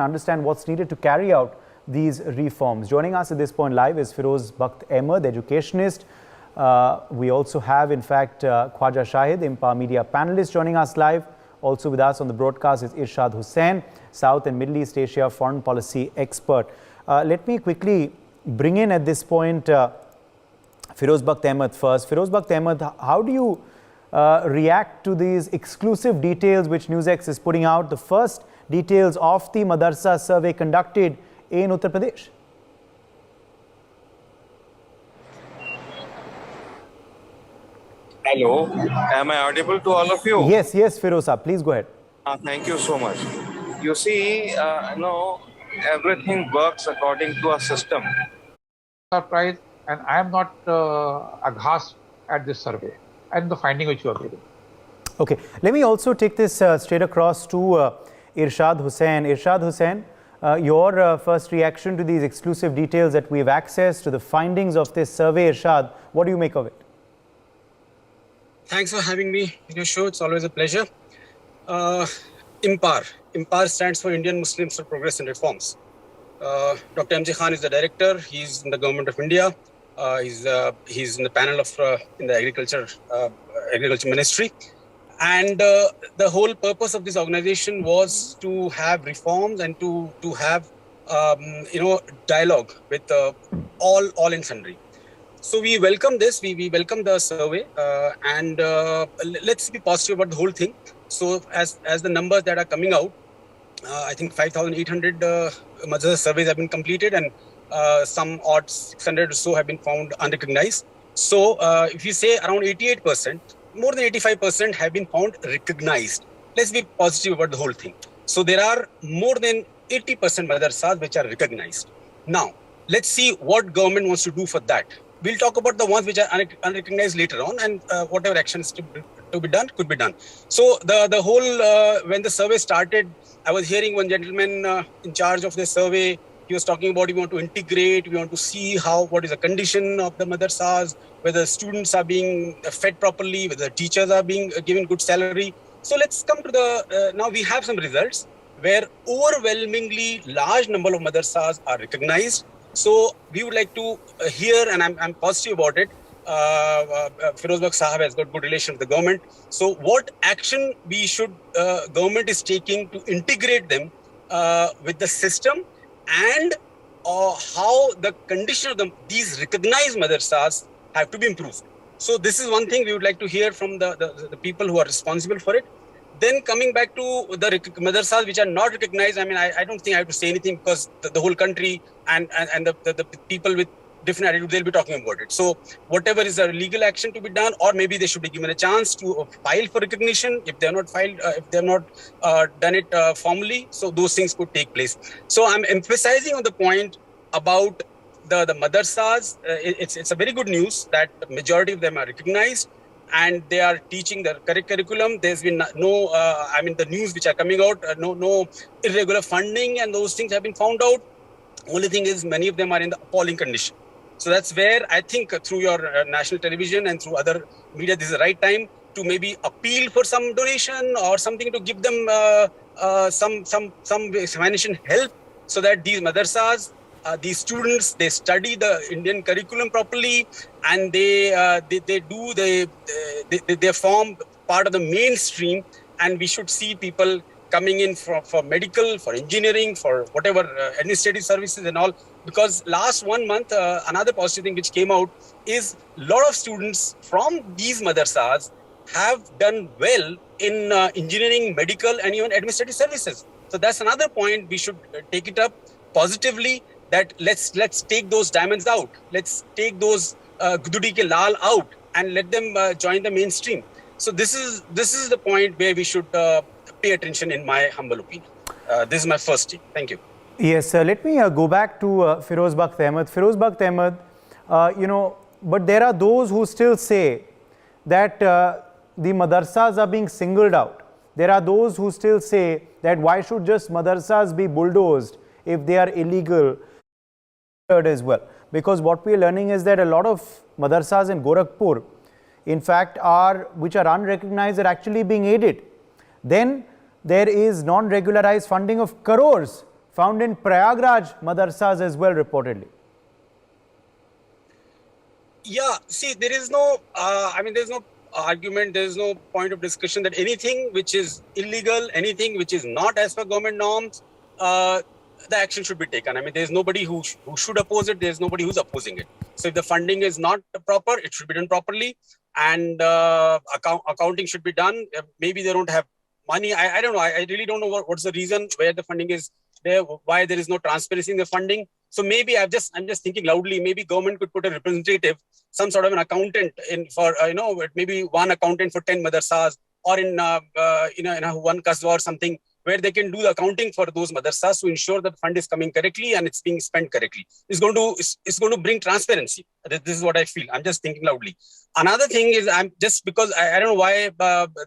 understand what's needed to carry out these reforms. Joining us at this point live is Feroz Bakht Ahmed, educationist. We also have, in fact, Khwaja Shahid, Impa Media panelist, joining us live. Also with us on the broadcast is Irshad Hussain, South and Middle East Asia foreign policy expert. Let me quickly bring in at this point Feroz Bakht Ahmed first. Feroz Bakht Ahmed, how do you react to these exclusive details which NewsX is putting out, the first details of the Madarasa survey conducted in Uttar Pradesh? Hello, am I audible to all of you? Yes, Feroz, please go ahead. Thank you so much. You see, everything works according to a system. Surprised, and I am not aghast at this survey and the finding which you are giving. Okay, let me also take this straight across to Irshad Hussain. Irshad Hussain, your first reaction to these exclusive details that we have access to the findings of this survey. Irshad, what do you make of it? Thanks for having me in your show. It's always a pleasure. IMPAR stands for Indian Muslims for Progress and Reforms. Dr. M.J. Khan is the director. He's in the government of India. He's in the panel of in the agriculture ministry. And the whole purpose of this organization was to have reforms and to have dialogue with all in sundry. So we welcome this. We welcome the survey, and let's be positive about the whole thing. So as the numbers that are coming out, I think 5,800 Madrasa surveys have been completed, and some odd 600 or so have been found unrecognized. So if you say around 88%, more than 85% have been found recognized. Let's be positive about the whole thing. So there are more than 80% madrasas which are recognized. Now, let's see what government wants to do for that. We'll talk about the ones which are unrecognized later on, and whatever actions to be done could be done. So the whole, when the survey started, I was hearing one gentleman in charge of the survey. He was talking about we want to integrate, we want to see what is the condition of the madrasas, whether students are being fed properly, whether teachers are being given good salary. So let's come to the, now we have some results where overwhelmingly large number of madrasas are recognized. So we would like to hear, and I'm positive about it, Feroz Bakht Sahab has got good relation with the government. So what action we should, government is taking to integrate them with the system, and how the condition of these recognized madrasas have to be improved. So this is one thing we would like to hear from the people who are responsible for it. Then coming back to the madrasas which are not recognized, I mean, I don't think I have to say anything, because the whole country and the people with different attitudes, they'll be talking about it. So whatever is a legal action to be done, or maybe they should be given a chance to file for recognition if they are not filed, if they have not done it formally. So those things could take place. So I'm emphasizing on the point about the madrasas. It's a very good news that the majority of them are recognized, and they are teaching the correct curriculum. There's been no, the news which are coming out, no irregular funding, and those things have been found out. Only thing is, many of them are in the appalling condition. So that's where I think through your national television and through other media, this is the right time to maybe appeal for some donation or something, to give them some financial help, so that these madrasas, these students, they study the Indian curriculum properly, and they form part of the mainstream. And we should see people coming in for medical, for engineering, for whatever administrative services and all. Because last 1 month, another positive thing which came out is a lot of students from these madrasas have done well in engineering, medical, and even administrative services. So that's another point we should take it up positively, that let's take those diamonds out. Let's take those Gududi ke Lal out and let them join the mainstream. So this is the point where we should pay attention, in my humble opinion. This is my first take. Thank you. Yes, let me go back to Feroz Bakht Ahmed. Feroz Bakht Ahmed, but there are those who still say that the madrasas are being singled out. There are those who still say that why should just madrasas be bulldozed if they are illegal as well? Because what we are learning is that a lot of madrasas in Gorakhpur, in fact, which are unrecognized, are actually being aided. Then there is non-regularized funding of crores found in Prayagraj madrasas as well, reportedly. Yeah, see, there is no, there's no argument, there's no point of discussion that anything which is illegal, anything which is not as per government norms, the action should be taken. I mean, there's nobody who should oppose it, there's nobody who's opposing it. So if the funding is not proper, it should be done properly, and accounting should be done. Maybe they don't have money. I don't know. I really don't know what's the reason where the funding is there, why there is no transparency in the funding. So maybe I'm just thinking loudly. Maybe government could put a representative, some sort of an accountant in for maybe one accountant for 10 madrasas, or in one kasba or something, where they can do the accounting for those madrasas to ensure that the fund is coming correctly and it's being spent correctly. It's going to bring transparency. This is what I feel. I'm just thinking loudly. Another thing is, I'm just because I don't know why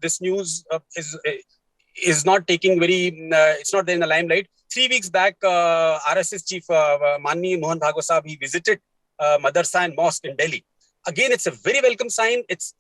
this news is not taking it's not there in the limelight. 3 weeks back, RSS chief Manni Mohan Bhagwat Sahab, he visited Madarasa and mosque in Delhi. Again, it's a very welcome sign. It's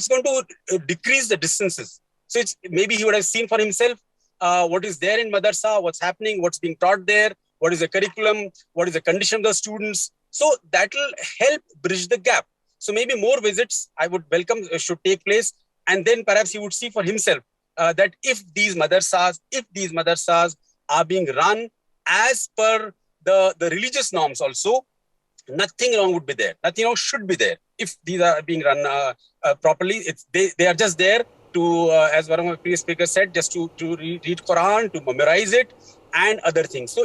going to decrease the distances. So maybe he would have seen for himself what is there in Madarasa, what's happening, what's being taught there, what is the curriculum, what is the condition of the students. So that will help bridge the gap. So maybe more visits I would welcome should take place, and then perhaps he would see for himself that if these madrasas are being run as per the religious norms also, nothing wrong would be there. Nothing wrong should be there. If these are being run properly, they are just there to, as one of my previous speakers said, just to read Quran, to memorize it, and other things. So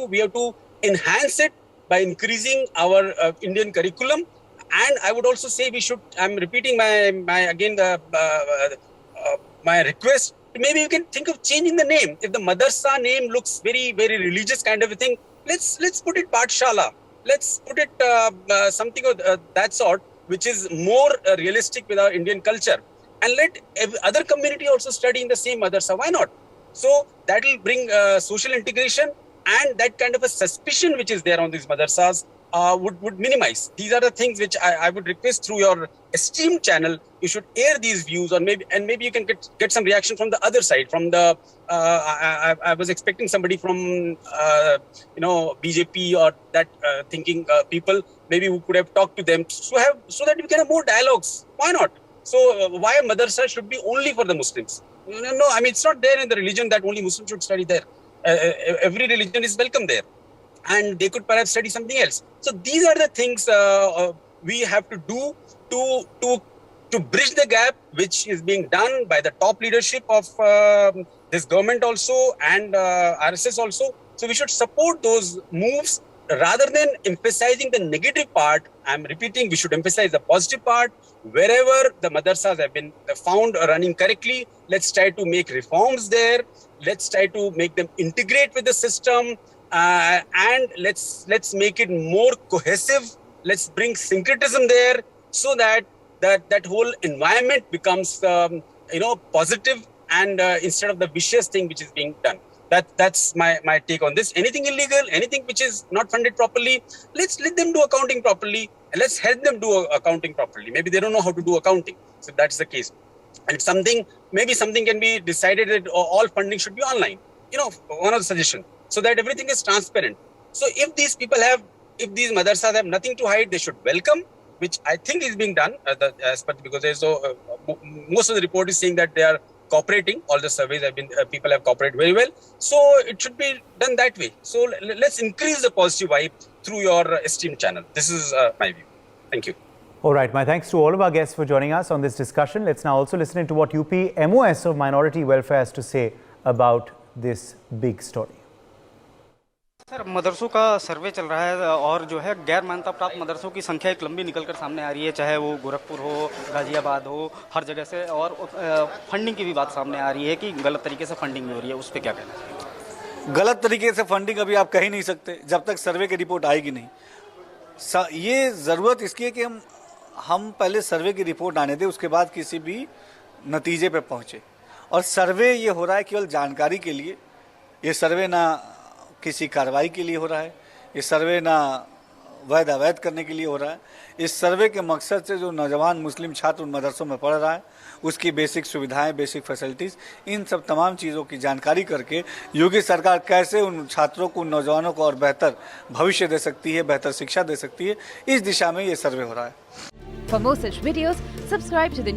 we have to enhance it by increasing our Indian curriculum. And I would also say I'm repeating my request. Maybe we can think of changing the name. If the madrasa name looks very, very religious kind of a thing, let's put it Pathshala. Let's put it something of that sort, which is more realistic with our Indian culture. And let other community also study in the same madrasa. Why not? So that will bring social integration, and that kind of a suspicion which is there on these madrasas would minimize. These are the things which I would request through your esteemed channel. You should air these views, or maybe you can get some reaction from the other side. From the I was expecting somebody from BJP or that thinking people. Maybe we could have talked to them so that we can have more dialogues. Why not? So why a madrasa should be only for the Muslims? No, I mean, it's not there in the religion that only Muslims should study there. Every religion is welcome there, and they could perhaps study something else. So these are the things we have to do to bridge the gap, which is being done by the top leadership of this government also, and RSS also. So we should support those moves rather than emphasizing the negative part. I'm repeating, we should emphasize the positive part. Wherever the madrasas have been found running correctly, let's try to make reforms there. Let's try to make them integrate with the system, and let's make it more cohesive. Let's bring syncretism there, so that whole environment becomes positive, and instead of the vicious thing which is being done. That's my take on this. Anything illegal, anything which is not funded properly, let them do accounting properly, and let's help them do accounting properly. Maybe they don't know how to do accounting, so that's the case. And maybe something can be decided that all funding should be online. One of the suggestions, so that everything is transparent. So if these madrasas have nothing to hide, they should welcome, which I think is being done because there's most of the report is saying that they are cooperating. All the surveys people have cooperated very well. So it should be done that way. So let's increase the positive vibe through your esteemed channel. This is my view. Thank you. All right, my thanks to all of our guests for joining us on this discussion. Let's now also listen to what UP MOS of Minority Welfare has to say about this big story. Sir, मदरसों का सर्वे चल रहा है, और जो है गैर मान्यता प्राप्त मदरसों की संख्या एक लंबी निकलकर सामने आ रही है, चाहे वो गोरखपुर हो, गाजियाबाद हो, हर जगह से, और फंडिंग की भी बात सामने आ रही है कि गलत तरीके से फंडिंग हो रही है। उस पर क्या कहना है? गलत तरीके से फंडिंग अभी आप कह ही नहीं सकते जब तक सर्वे की रिपोर्ट आएगी नहीं। ये ज़रूरत इसकी है कि हम पहले सर्वे की रिपोर्ट आने दें, उसके बाद किसी भी नतीजे पे पहुँचे। और सर्वे ये हो रहा है केवल जानकारी के लिए, ये सर्वे ना किसी कार्रवाई के लिए हो रहा है, ये सर्वे ना वैध अवैध करने के लिए हो रहा है। इस सर्वे के मकसद से जो नौजवान मुस्लिम छात्र उन मदरसों में पढ़ रहा है उसकी बेसिक सुविधाएं, बेसिक फैसिलिटीज़, इन सब तमाम चीज़ों की जानकारी करके योगी सरकार कैसे उन छात्रों को, उन नौजवानों को और बेहतर भविष्य दे सकती है, बेहतर शिक्षा दे सकती है, इस दिशा में ये सर्वे हो रहा है। For more such videos, subscribe to the